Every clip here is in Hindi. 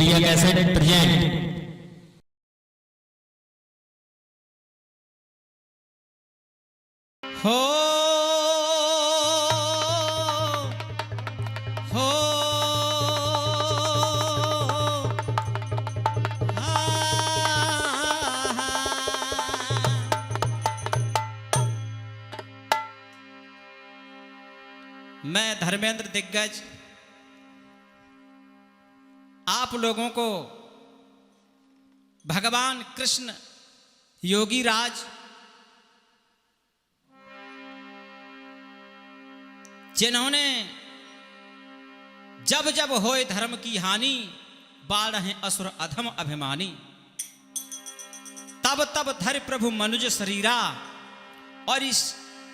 प्रिया कैसेट प्रेजेंट। हो हो मैं धर्मेंद्र दिग्गज आप लोगों को भगवान कृष्ण योगी राज जिन्होंने जब जब होए धर्म की हानि बाढ़ हैं असुर अधम अभिमानी, तब तब धर प्रभु मनुज शरीरा, और इस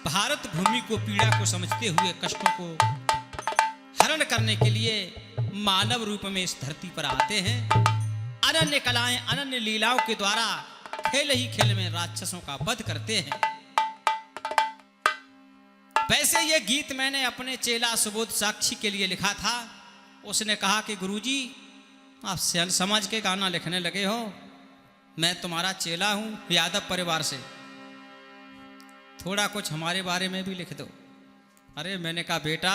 भारत भूमि को पीड़ा को समझते हुए कष्टों को हरण करने के लिए मानव रूप में इस धरती पर आते हैं। अनन्य कलाएं अनन्य लीलाओं के द्वारा खेल ही खेल में राक्षसों का वध करते हैं। वैसे ये गीत मैंने अपने चेला सुबोध साक्षी के लिए लिखा था। उसने कहा कि गुरुजी आप सन समाज के गाना लिखने लगे हो, मैं तुम्हारा चेला हूं यादव परिवार से, थोड़ा कुछ हमारे बारे में भी लिख दो। अरे मैंने कहा बेटा,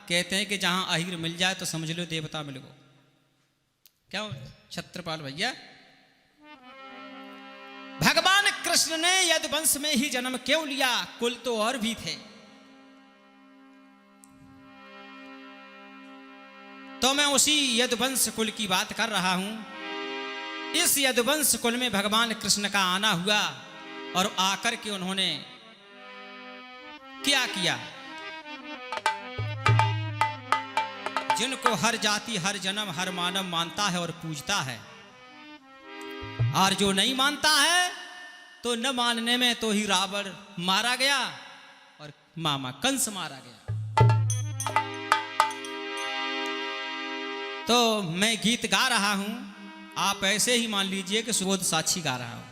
कहते हैं कि जहां अहीर मिल जाए तो समझ लो देवता मिल गो। क्या छत्रपाल भैया, भगवान कृष्ण ने यदुवंश में ही जन्म क्यों लिया? कुल तो और भी थे। तो मैं उसी यदुवंश कुल की बात कर रहा हूं। इस यदुवंश कुल में भगवान कृष्ण का आना हुआ और आकर के उन्होंने क्या किया? जिनको हर जाति हर जन्म हर मानव मानता है और पूजता है, और जो नहीं मानता है तो न मानने में तो ही रावण मारा गया और मामा कंस मारा गया। तो मैं गीत गा रहा हूं, आप ऐसे ही मान लीजिए कि सुबोध साक्षी गा रहा हूं।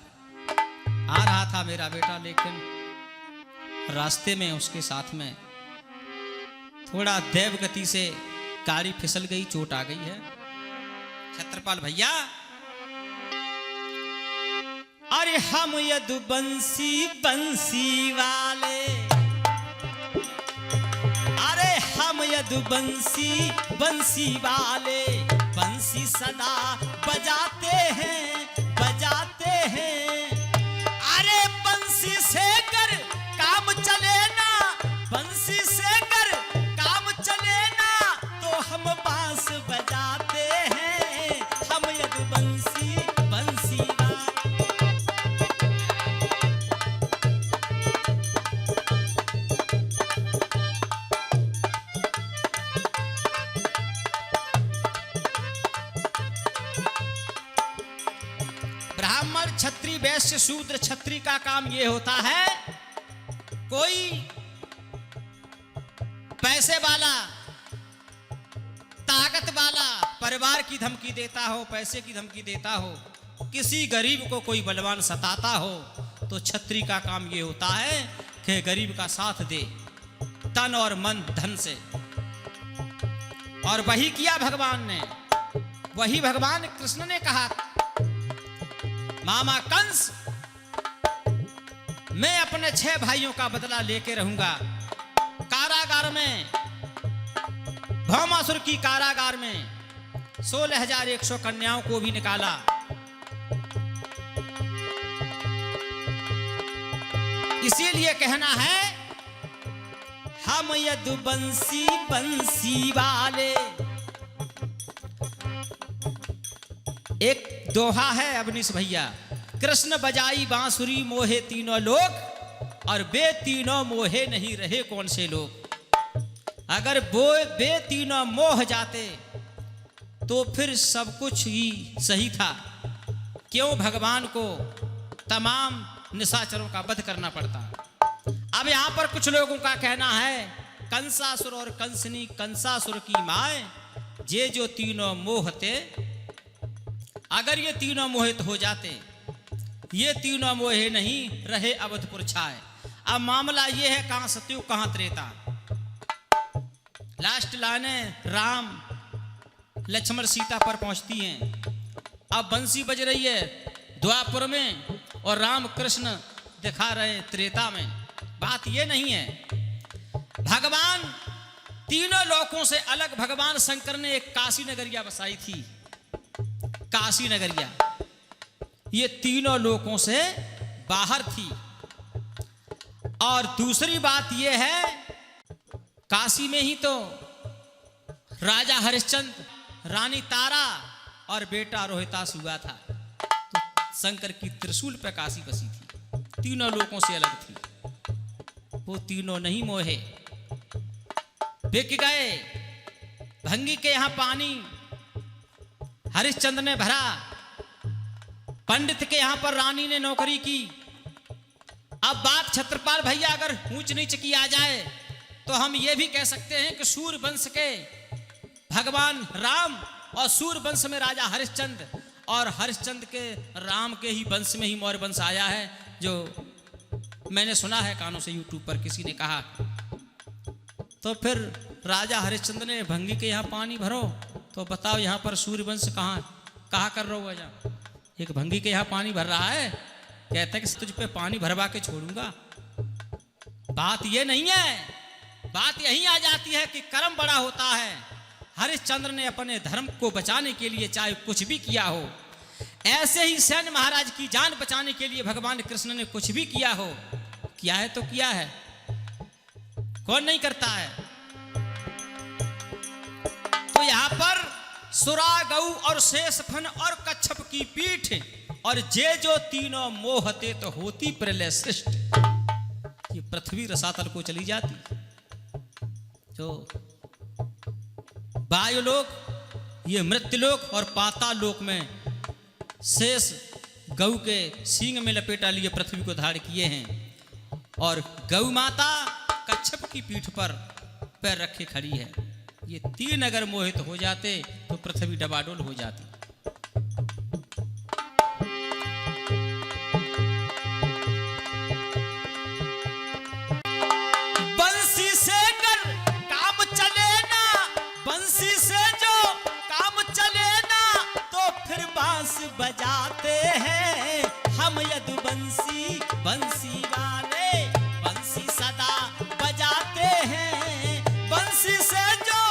आ रहा था मेरा बेटा, लेकिन रास्ते में उसके साथ में थोड़ा देव गति से गाड़ी फिसल गई, चोट आ गई है। छत्रपाल भैया, अरे हम यदुवंशी बंसी वाले, अरे हम यदुवंशी बंसी वाले, बंसी सदा बजाते हैं बजाते हैं। अरे बंसी से कर काम चले ना, बंसी से कर काम चले ना, तो हम बांस बजाते हैं। हम यदुवंशी बंसी वाले। ब्राह्मण क्षत्रिय वैश्य शूद्र क्षत्रिय का काम यह होता है, कोई पैसे वाला ताकत वाला परिवार की धमकी देता हो, पैसे की धमकी देता हो, किसी गरीब को कोई बलवान सताता हो, तो क्षत्रिय का काम यह होता है कि गरीब का साथ दे तन और मन धन से। और वही किया भगवान ने, वही भगवान कृष्ण ने कहा, मामा कंस, मैं अपने 6 भाइयों का बदला लेके रहूंगा। कारागार में, भौमासुर की कारागार में 16,100 कन्याओं को भी निकाला। इसीलिए कहना है, हम यदुवंशी बंसी वाले। एक दोहा है अवनीश भैया, कृष्ण बजाई बांसुरी मोहे तीनों लोग, और बे तीनों मोहे नहीं रहे कौन से लोग। अगर वो बे तीनों मोह जाते तो फिर सब कुछ ही सही था। क्यों भगवान को तमाम निशाचरों का वध करना पड़ता? अब यहां पर कुछ लोगों का कहना है, कंसासुर और कंसनी कंसासुर की माए, ये जो तीनों मोह थे, अगर ये तीनों मोहित हो जाते, ये तीनों मोहे नहीं रहे अवधपुर छाए। अब मामला ये है, कहां सतयुग कहां त्रेता। लास्ट लाने राम लक्ष्मण सीता पर पहुंचती हैं। अब बंसी बज रही है द्वापर में और राम कृष्ण दिखा रहे हैं त्रेता में। बात ये नहीं है, भगवान तीनों लोकों से अलग भगवान शंकर ने एक काशी नगरिया बसाई थी। काशी नगरिया ये तीनों लोकों से बाहर थी। और दूसरी बात यह है, काशी में ही तो राजा हरिश्चंद्र, रानी तारा और बेटा रोहितास हुआ था। तो शंकर की त्रिशूल पर काशी बसी थी, तीनों लोगों से अलग थी। वो तीनों नहीं मोहे, बिक गए। भंगी के यहां पानी हरिश्चंद्र ने भरा, पंडित के यहां पर रानी ने नौकरी की। अब बात छत्रपाल भैया अगर ऊंच नीच की आ जाए तो हम ये भी कह सकते हैं कि सूर्य वंश के भगवान राम और सूर्य वंश में राजा हरिश्चंद्र, और हरिश्चंद्र के राम के ही वंश में ही मौर्य वंश आया है, जो मैंने सुना है कानों से, यूट्यूब पर किसी ने कहा। तो फिर राजा हरिश्चंद्र ने भंगी के यहाँ पानी भरो, तो बताओ यहाँ पर सूर्य वंश कहाँ कर रहा हुआ। एक भंगी के यहाँ पानी भर रहा है, कहता है कि तुझ पे पानी भरवा के छोड़ूंगा। बात ये नहीं है, बात यही आ जाती है कि कर्म बड़ा होता है। हरिश्चंद्र ने अपने धर्म को बचाने के लिए चाहे कुछ भी किया हो, ऐसे ही सैन्य महाराज की जान बचाने के लिए भगवान कृष्ण ने कुछ भी किया हो, किया है तो किया है, कौन नहीं करता है। तो यहां पर सुरा, गौ और शेषफन और कच्छप की पीठ और जे जो तीनों मोहते तो होती प्रलय सृष्ट। ये पृथ्वी रसातल को चली जाती, जो वायुलोक, ये मृत्युलोक और पाताल लोक में शेष गौ के सींग में लपेटा लिए पृथ्वी को धारण किए हैं, और गौ माता कच्छप की पीठ पर पैर रखे खड़ी है। ये तीन अगर मोहित हो जाते तो पृथ्वी डबाडोल हो जाती। बंसी से कर काम चले ना, बंसी से जो काम चले ना, तो फिर बांस बजाते हैं हम यदुवंशी बंसी वाले, बंसी सदा बजाते हैं। बंसी से जो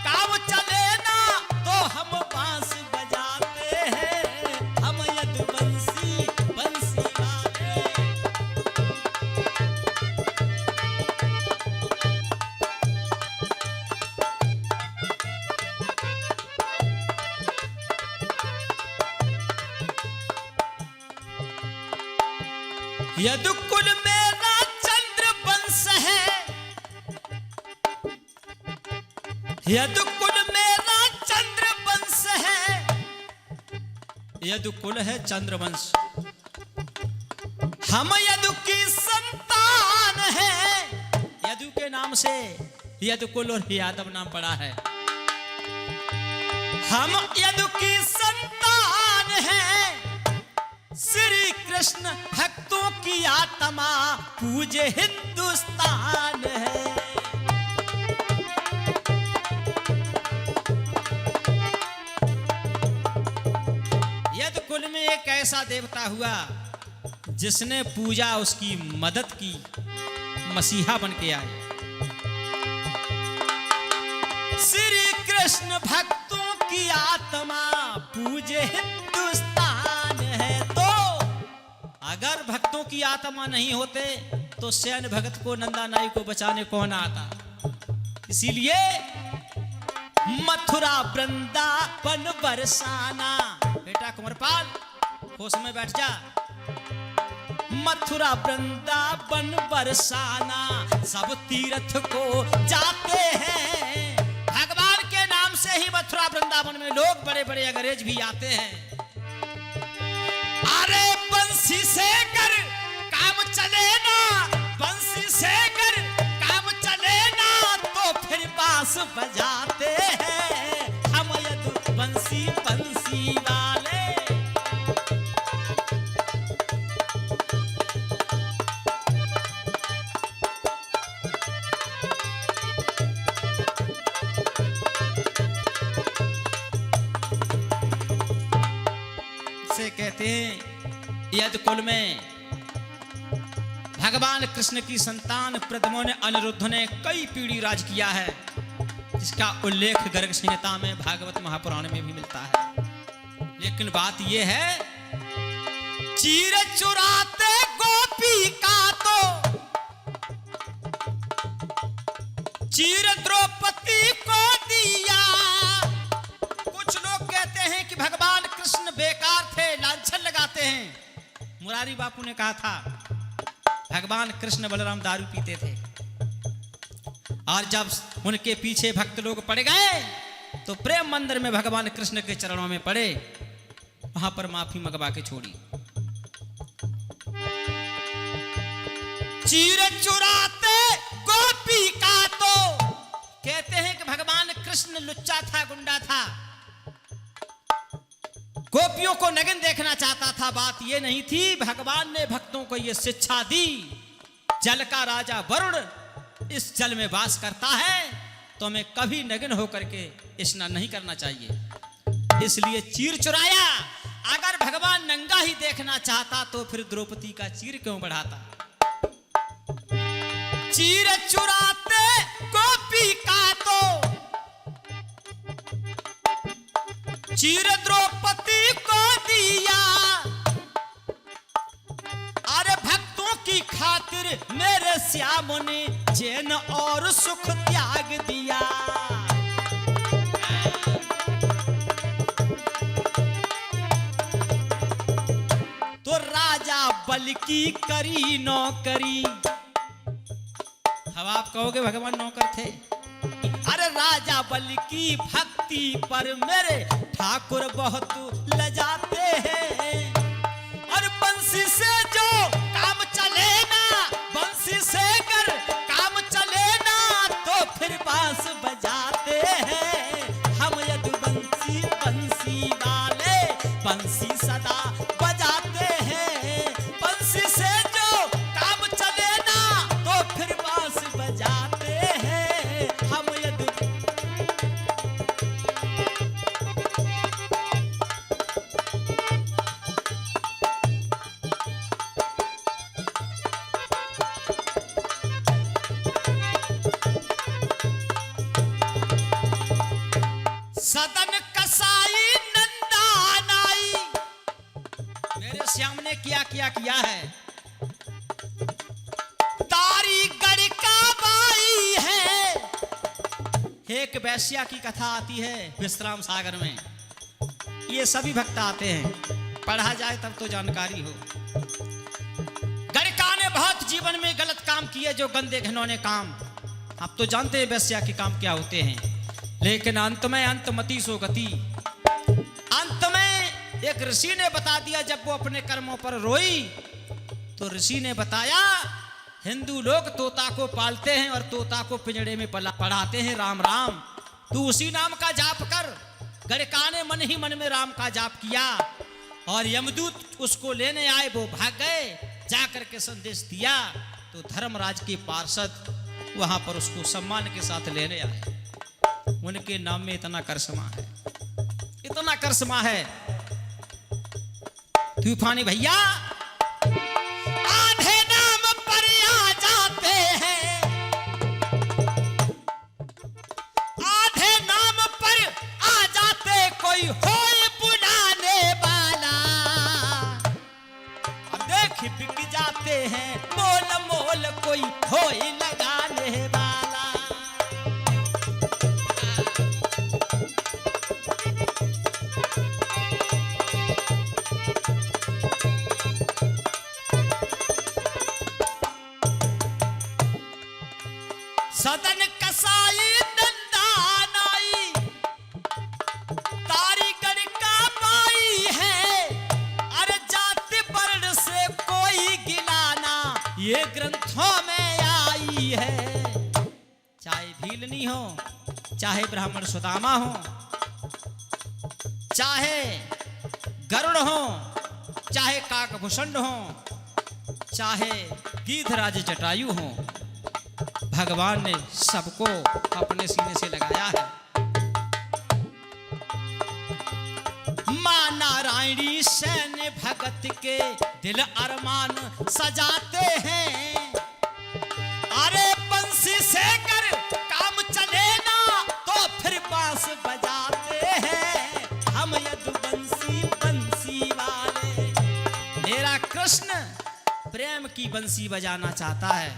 काम चले ना, तो हम बांस बजाते हैं हम यदुवंशी बंसी वाले। यदुकुल मेरा चंद्र वंश है, यदुकुल मेरा चंद्र वंश है, यदुकुल है चंद्रवंश, हम यदु की संतान है। यदु के नाम से यदुकुल और यादव नाम पड़ा है। हम यदु की संतान है, श्री कृष्ण भक्तों की आत्मा पूजे हिंदुस्तान है। यदुकुल में एक ऐसा देवता हुआ जिसने पूजा उसकी मदद की, मसीहा बन के आए। श्री कृष्ण भक्तों की आत्मा पूजे हिंदुस्तान है। तो अगर भक्तों की आत्मा नहीं होते तो सैन भगत को, नंदा नाई को बचाने कौन आता। इसीलिए मथुरा वृंदावन बरसाना, बेटा कुंवरपाल होश में बैठ जा। मथुरा वृंदावन बरसाना, सब तीर्थ को जाते हैं। भगवान के नाम से ही मथुरा वृंदावन में लोग बड़े बड़े अंग्रेज भी आते हैं। अरे बंसी से कर काम चले ना, बंसी से कर काम चले ना, तो फिर बांस बजाते हैं हम यदुवंशी बंसी वाले। कहते हैं यदि कुल में भगवान कृष्ण की संतान प्रथमों ने अनिरुद्ध ने कई पीढ़ी राज किया है, जिसका उल्लेख गर्ग संहिता में भागवत महापुराण में भी मिलता है। लेकिन बात यह है, चीर चुराते गोपी का तो चीर द्रौपदी को दिया। कुछ लोग कहते हैं कि भगवान कृष्ण बेकार थे, लांछन लगाते हैं। मुरारी बापू ने कहा था भगवान कृष्ण बलराम दारू पीते थे, और जब उनके पीछे भक्त लोग पड़ गए तो प्रेम मंदिर में भगवान कृष्ण के चरणों में पड़े, वहां पर माफी मंगवा के छोड़ी। चीर चुराते गोपी का तो कहते हैं कि भगवान कृष्ण लुच्चा था, गुंडा था, गोपियों को नग्न देखना चाहता था। बात यह नहीं थी, भगवान ने भक्तों को यह शिक्षा दी, जल का राजा वरुण इस जल में वास करता है तो हमें कभी नग्न होकर के स्नान नहीं करना चाहिए, इसलिए चीर चुराया। अगर भगवान नंगा ही देखना चाहता तो फिर द्रौपदी का चीर क्यों बढ़ाता। चीर चुराते गोपी का तो चीर द्रौपदी को दिया। अरे भक्तों की खातिर मेरे श्याम ने चैन और सुख त्याग दिया। तो राजा बल की करी नौकरी। अब आप कहोगे भगवान नौकर थे, अरे राजा बल की भक्ति पर मेरे ठाकुर बहुत लजाते हैं। और बंसी से जो काम चले ना, बंसी से अगर काम चले ना तो फिर बांस बजाते हैं हम। यदि बंसी बंसी वाले बंसी सदा बजाते हैं। बंसी से जो काम चले ना तो फिर बांस बजाते हैं हम। यदि सदन कसाई नंदानाई। मेरे श्याम ने क्या क्या किया है। तारी गड़का बाई है। एक वैश्या की कथा आती है विश्राम सागर में। ये सभी भक्त आते हैं, पढ़ा जाए तब तो जानकारी हो। गड़का ने बहुत जीवन में गलत काम किए, जो गंदे घिनौने काम। आप तो जानते हैं वैश्या के काम क्या होते हैं। लेकिन अंत में अंतमति सो गति। अंत में एक ऋषि ने बता दिया, जब वो अपने कर्मों पर रोई तो ऋषि ने बताया, हिंदू लोग तोता को पालते हैं और तोता को पिंजड़े में पढ़ाते हैं राम राम, तू उसी नाम का जाप कर। गड़का ने मन ही मन में राम का जाप किया और यमदूत उसको लेने आए। वो भाग गए, जाकर के संदेश दिया तो धर्मराज के पार्षद वहां पर उसको सम्मान के साथ लेने आए। उनके नाम में इतना करिश्मा है, इतना करिश्मा है। तूफानी भैया आधे नाम पर आ जाते हैं, आधे नाम पर आ जाते, कोई होए बुलाने वाला। अब देख बिक जाते हैं मोल मोल, कोई होए लगाने वाला। सदन कसाई नंदानाई। तारी गड़का पाई है। अरे जाति वर्ण से कोई गिलाना, ये ग्रंथों में आई है। चाहे भीलनी हो, चाहे ब्राह्मण सुदामा हो, चाहे गरुड़ हो, चाहे काकभूषण हो, चाहे गीधराज जटायु हो, भगवान ने सबको अपने सीने से लगाया है। मां नारायणी सैन्य भगत के दिल अरमान सजाते हैं। अरे बंसी से कर काम चले ना तो फिर बांस बजाते हैं हम यदुवंशी बंसी वाले। मेरा कृष्ण प्रेम की बंसी बजाना चाहता है,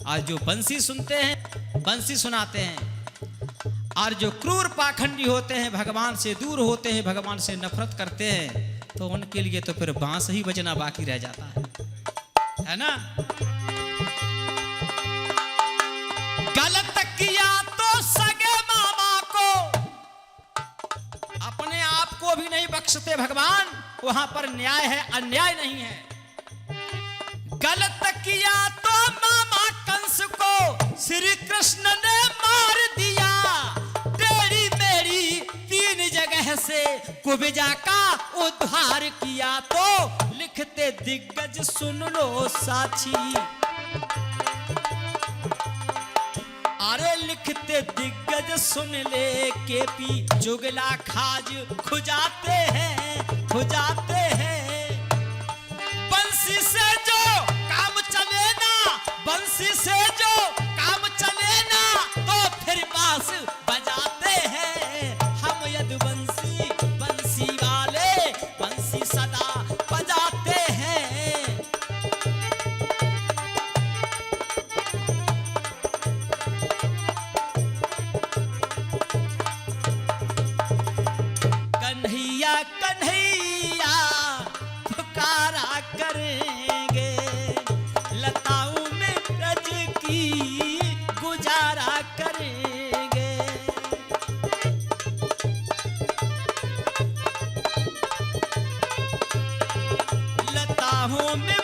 और जो बंसी सुनते हैं, बंसी सुनाते हैं, और जो क्रूर पाखंडी होते हैं, भगवान से दूर होते हैं, भगवान से नफरत करते हैं, तो उनके लिए तो फिर बांस ही बजना बाकी रह जाता है ना। गलत किया तो सगे मामा को, अपने आप को भी नहीं बख्शते भगवान, वहां पर न्याय है, अन्याय नहीं है। गलत किया तो मामा कंस को श्री कृष्ण ने मार दिया। तेरी मेरी तीन जगह से कुब्जा का उद्धार किया, तो लिखते दिग्गज सुन लो साक्षी। अरे लिखते दिग्गज सुन ले केपी जुगला खाज खुजाते हैं, खुजाते हैं। बंसी से जो काम चले ना, बंसी से जो काम चले ना तो फिर बांस बजाते हैं हम यदुवंशी बंसी वाले, बंसी सदा बजाते हैं। कन्हैया कन्हैया पुकारा करेंगे, लताओं में ब्रज की गुजारा करेंगे। लताओं में